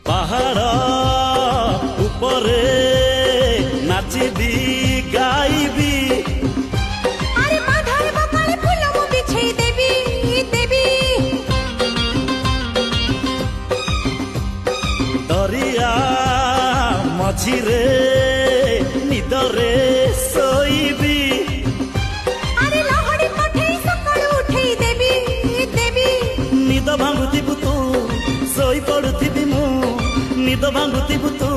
ପାହାଡ଼ ଉପରେ ନାଚିବି ଗାଇବି আরে মাথার বাকালে ফুল মু বিছাই দেবি দেবি দরিয়া মঝিরে নিদরে শোইবি আরে লহড়ি পঠেই সকাল উঠেই দেবি দেবি নিদ ভাঙুথিবু তু শোই পড়ুথিবি মু নিদ ভাঙুথিবু তু